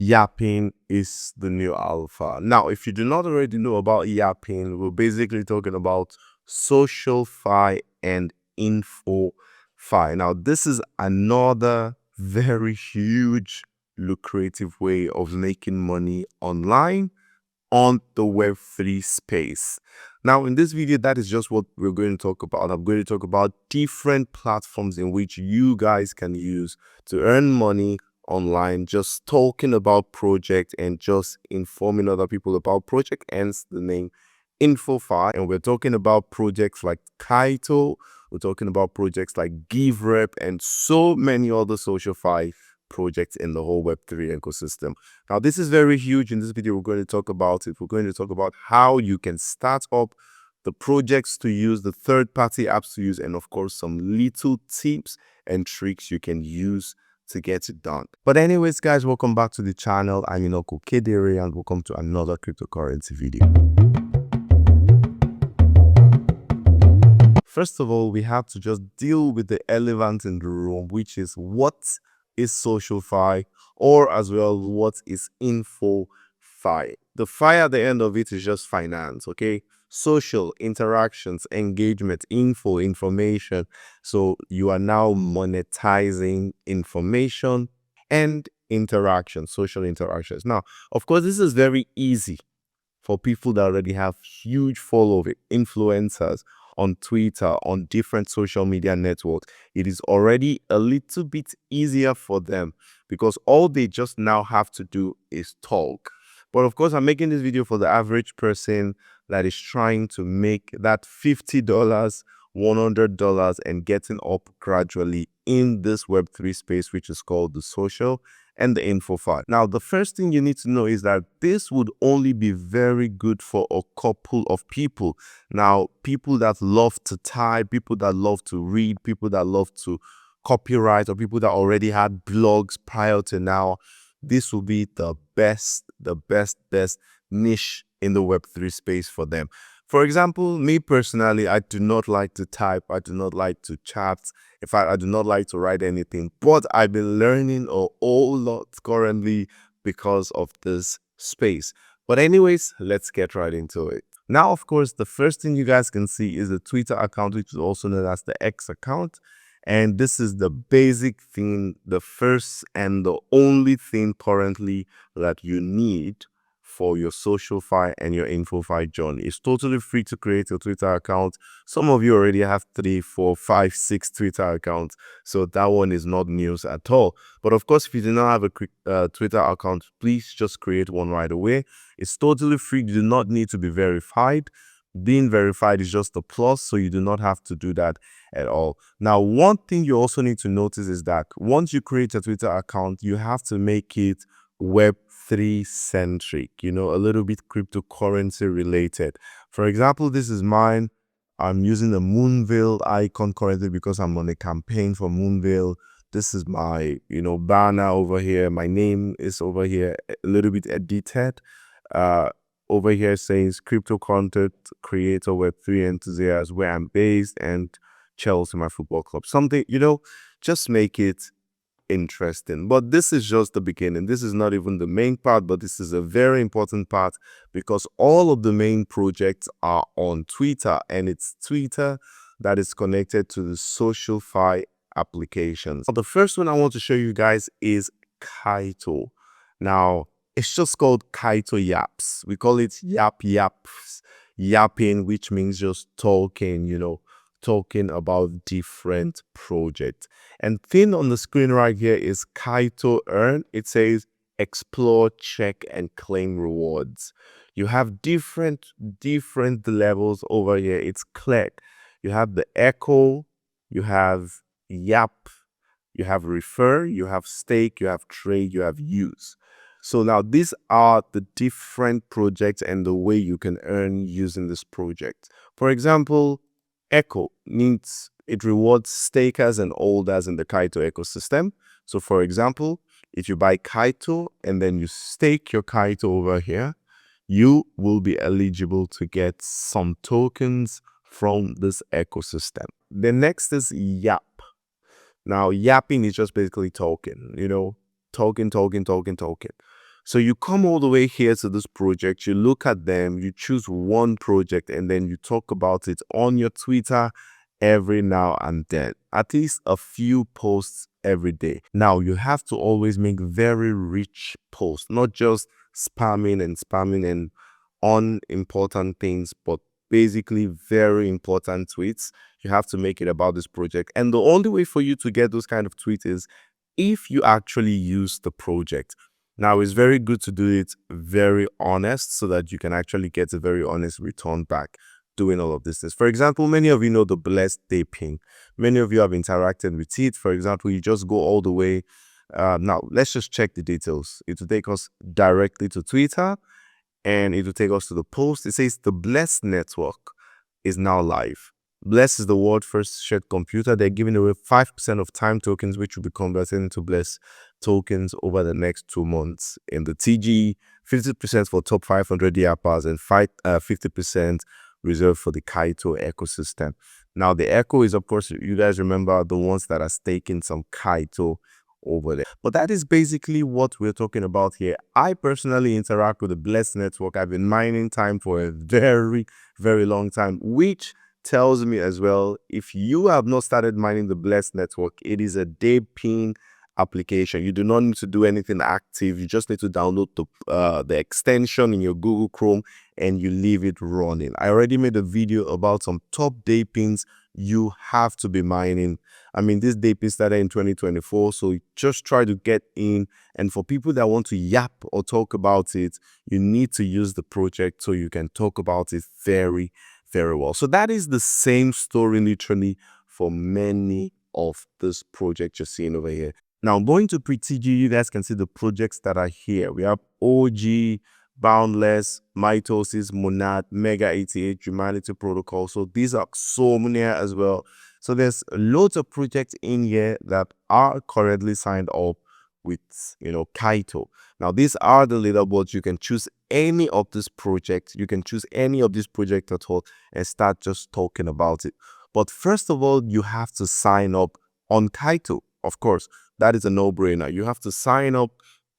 Yapping is the new alpha. Now, if you do not already know about yapping, we're basically talking about SocialFi and InfoFi. Now, this is another very huge, lucrative way of making money online on the Web3 space. Now, in this video, that is just what we're going to talk about. I'm going to talk about different platforms in which you guys can use to earn money online, just talking about project and just informing other people about project, hence the name InfoFi. And we're talking about projects like Kaito, we're talking about projects like GiveRep, and so many other SocialFi projects in the whole Web3 ecosystem. Now, this is very huge. In this video, we're going to talk about it. We're going to talk about how you can start up the projects to use, the third-party apps to use, and of course, some little tips and tricks you can use to get it done. But anyways, guys, welcome back to the channel. I'm your uncle Kedere, and welcome to another cryptocurrency video. First of all, we have to just deal with the elephant in the room, which is what is SocialFi, or as well, what is InfoFi. The fi at the end of it is just finance, okay? Social, interactions, engagement, information. So you are now monetizing information and interaction, social interactions. Now, of course, this is very easy for people that already have huge following, influencers on Twitter, on different social media networks. It is already a little bit easier for them because all they just now have to do is talk. But of course, I'm making this video for the average person that is trying to make that $50, $100 and getting up gradually in this Web3 space, which is called the social and the InfoFi. Now, the first thing you need to know is that this would only be very good for a couple of people. Now, people that love to type, people that love to read, people that love to copyright, or people that already had blogs prior to now, this will be the best niche in the Web3 space for them. For example, me personally, I do not like to type. I do not like to chat. In fact, I do not like to write anything. But I've been learning a whole lot currently because of this space. But anyways, let's get right into it. Now, of course, the first thing you guys can see is the Twitter account, which is also known as the X account. And this is the basic thing, the first and the only thing currently that you need for your SocialFi and your InfoFi journey. It's totally free to create a Twitter account. Some of you already have 3, 4, 5, 6 Twitter accounts, so that one is not news at all. But of course, if you do not have a Twitter account, please just create one right away. It's totally free. You do not need to be verified. Being verified is just a plus, so you do not have to do that at all. Now, one thing you also need to notice is that once you create a Twitter account, you have to make it Web3 centric, a little bit cryptocurrency related. For example, this is mine. I'm using the Moonvale icon currently because I'm on a campaign for Moonvale. This is my, banner over here. My name is over here, a little bit edited. Over here says crypto content creator Web3 enthusiast, where I'm based, and Chelsea, my football club. Something, just make it interesting. But this is just the beginning. This is not even the main part, but this is a very important part because all of the main projects are on Twitter, and it's Twitter that is connected to the SocialFi applications. The first one I want to show you guys is Kaito. Now, it's just called Kaito Yaps. We call it yapping, which means just talking, talking about different projects. And thing on the screen right here is Kaito Earn. It says explore, check, and claim rewards. You have different levels over here. It's click. You have the echo, you have yap, you have refer, you have stake, you have trade, you have use. So now these are the different projects and the way you can earn using this project. For example, Echo it rewards stakers and holders in the Kaito ecosystem. So for example, if you buy Kaito and then you stake your Kaito over here, you will be eligible to get some tokens from this ecosystem. The next is Yap. Now, yapping is just basically talking, talking. So you come all the way here to this project, you look at them, you choose one project, and then you talk about it on your Twitter every now and then, at least a few posts every day. Now, you have to always make very rich posts, not just spamming and unimportant things, but basically very important tweets. You have to make it about this project. And the only way for you to get those kind of tweets is if you actually use the project. Now, it's very good to do it very honest so that you can actually get a very honest return back doing all of this things. For example, many of you know the blessed day ping. Many of you have interacted with it. For example, you just go all the way. Now, let's just check the details. It will take us directly to Twitter and it will take us to the post. It says the Blessed network is now live. Bless is the world first shared computer. They're giving away 5% of time tokens, which will be converted into Bless tokens over the next 2 months. In the TG, 50% for top 500 yappers and 50% reserved for the Kaito ecosystem. Now, the Echo is, of course, you guys remember the ones that are staking some Kaito over there. But that is basically what we're talking about here. I personally interact with the Blessed network. I've been mining time for a very, very long time, which tells me as well, if you have not started mining the Blessed network, it is a day ping application. You do not need to do anything active. You just need to download the extension in your Google Chrome and you leave it running. I already made a video about some top day pings you have to be mining. I mean, this day ping started in 2024, so just try to get in. And for people that want to yap or talk about it, you need to use the project so you can talk about it very, very well. So that is the same story literally for many of this project you're seeing over here. Now, going to pre-TG, you guys can see the projects that are here. We have OG, Boundless, Mitosis, Monad, Mega 88, Humanity Protocol. So these are so many as well. So there's loads of projects in here that are currently signed up with, Kaito. Now, these are the leaderboards. You can choose any of this project. You can choose any of this project at all and start just talking about it. But first of all, you have to sign up on Kaito. Of course, that is a no-brainer. You have to sign up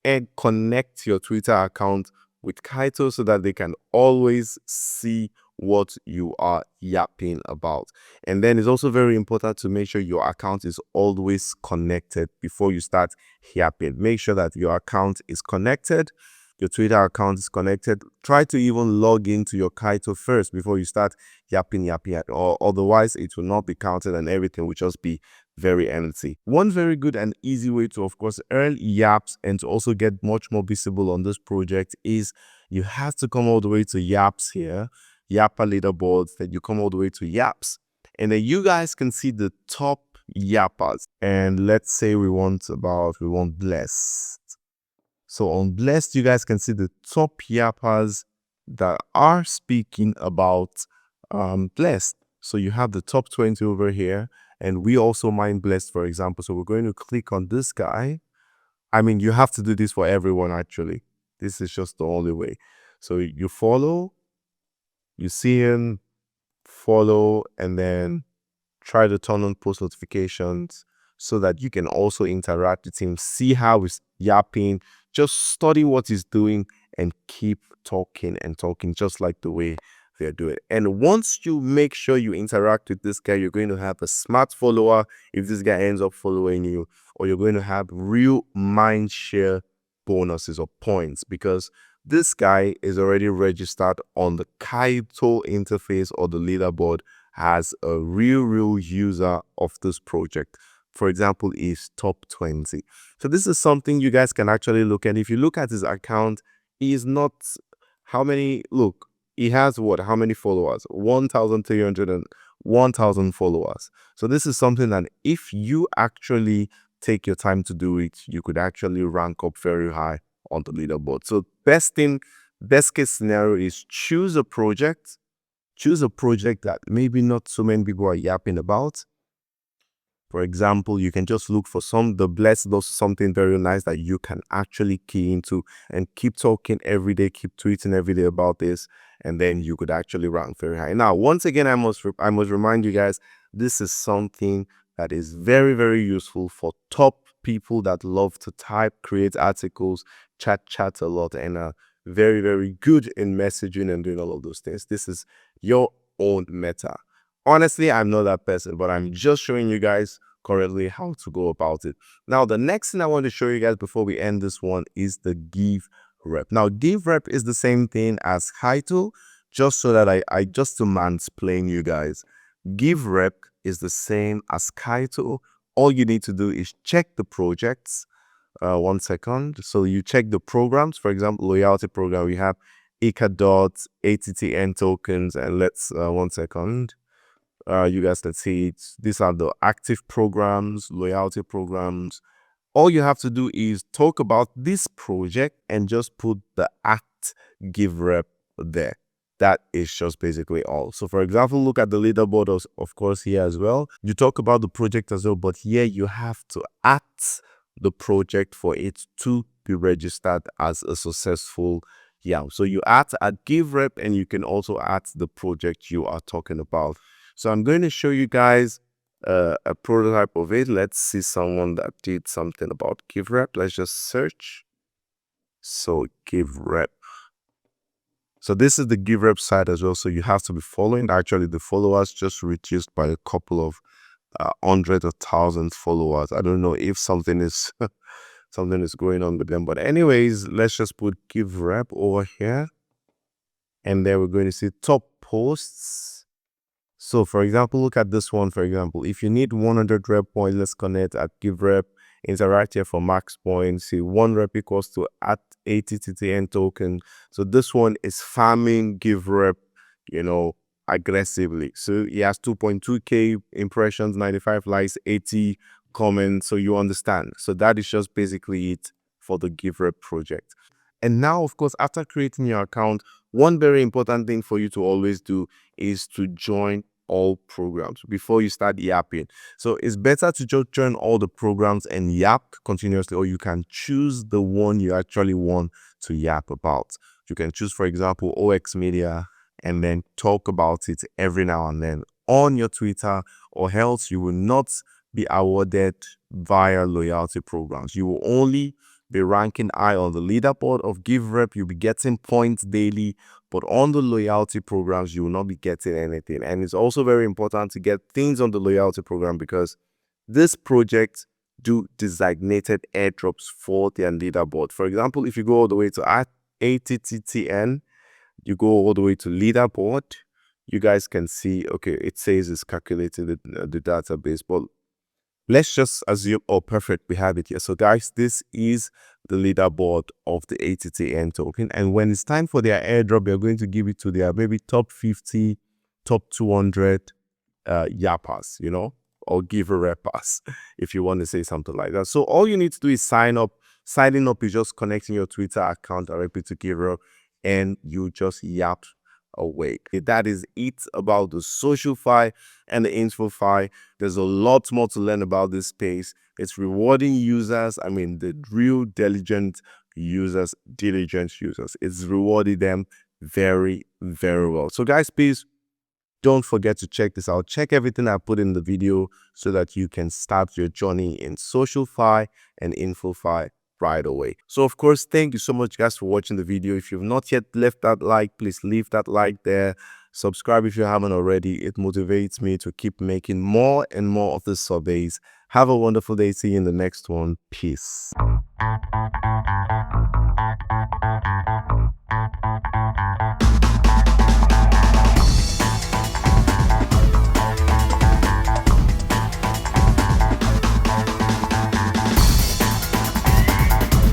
and connect your Twitter account with Kaito so that they can always see what you are yapping about. And then it's also very important to make sure your account is always connected before you start yapping. Make sure that your account is connected, your Twitter account is connected. Try to even log into your Kaito first before you start yapping, or otherwise it will not be counted and everything will just be very empty. One very good and easy way to, of course, earn yaps and to also get much more visible on this project is you have to come all the way to yaps here, yapper leaderboards, then you come all the way to yaps, and then you guys can see the top yappers. And let's say we want blessed. So on blessed, you guys can see the top yappers that are speaking about blessed. So you have the top 20 over here. And we also mine blessed, for example. So we're going to click on this guy. I mean, you have to do this for everyone, actually. This is just the only way. So you follow, you see him, follow, and then try to turn on post notifications so that you can also interact with him, see how he's yapping, just study what he's doing and keep talking and talking just like the way they're doing. And once you make sure you interact with this guy, you're going to have a smart follower if this guy ends up following you, or you're going to have real mind share bonuses or points because this guy is already registered on the Kaito interface or the leaderboard as a real user of this project. For example, is top 20. So this is something you guys can actually look at. If you look at his account, he is not how many, look, he has what, how many followers? 1,300 and 1,000 followers. So this is something that if you actually take your time to do it, you could actually rank up very high on the leaderboard. So best case scenario is choose a project that maybe not so many people are yapping about. For example, you can just look for the blessed does something very nice that you can actually key into and keep talking every day, keep tweeting every day about this, and then you could actually rank very high. Now, once again, I must remind you guys, this is something that is very, very useful for top people that love to type, create articles, chat a lot, and are very, very good in messaging and doing all of those things. This is your own meta. Honestly, I'm not that person, but I'm just showing you guys currently how to go about it. Now, the next thing I want to show you guys before we end this one is the GiveRep. Now, GiveRep is the same thing as Kaito, just so that I just to mansplain you guys. GiveRep is the same as Kaito. All you need to do is check the projects. 1 second. So you check the programs. For example, loyalty program, we have ICA dots, ATTN tokens, and let's 1 second. You guys can see it. These are the active programs, loyalty programs. All you have to do is talk about this project and just put the @GiveRep there. That is just basically all. So for example, look at the leaderboard of course here as well. You talk about the project as well, but here you have to add the project for it to be registered as a successful yam. So you add at GiveRep and you can also add the project you are talking about. So I'm going to show you guys a prototype of it. Let's see someone that did something about GiveRep. Let's just search. So GiveRep. So this is the GiveRep site as well. So you have to be following. Actually, the followers just reduced by a couple of hundreds of thousands followers. I don't know if something is something is going on with them. But anyways, let's just put GiveRep over here. And then we're going to see top posts. So for example, look at this one. For example, if you need 100 rep points, let's connect at GiveRep. Interact here for max points. See, 1 rep equals to at ATTN token. So this one is farming GiveRep, you know, aggressively. So he has 2.2k impressions, 95 likes, 80 comments. So you understand. So that is just basically it for the GiveRep project. And now, of course, after creating your account, one very important thing for you to always do is to join all programs before you start yapping. So it's better to just join all the programs and yap continuously, or you can choose the one you actually want to yap about. You can choose, for example, OX Media, and then talk about it every now and then on your Twitter, or else you will not be awarded via loyalty programs. You will only be ranking high on the leaderboard of GiveRep. You'll be getting points daily, but on the loyalty programs, you will not be getting anything. And it's also very important to get things on the loyalty program because this project do designated airdrops for their leaderboard. For example, if you go all the way to ATTN, you go all the way to leaderboard, you guys can see, okay, it says it's calculated in the database, but let's just assume, oh, perfect, we have it here. So guys, this is the leaderboard of the ATTN token. And when it's time for their airdrop, they're going to give it to their maybe top 50, top 200 yappers, you know, or GiveReppers, if you want to say something like that. So all you need to do is sign up. Signing up is just connecting your Twitter account directly to GiveRep, and you just yap away. That is it about the SocialFi and the InfoFi. There's a lot more to learn about this space. It's rewarding users. I mean, the real diligent users. It's rewarding them very, very well. So guys, please don't forget to check this out. Check everything I put in the video so that you can start your journey in SocialFi and InfoFi right away. So of course, thank you so much guys for watching the video. If you've not yet left that like, please leave that like there. Subscribe if you haven't already. It motivates me to keep making more and more of these surveys. Have a wonderful day. See you in the next one. Peace.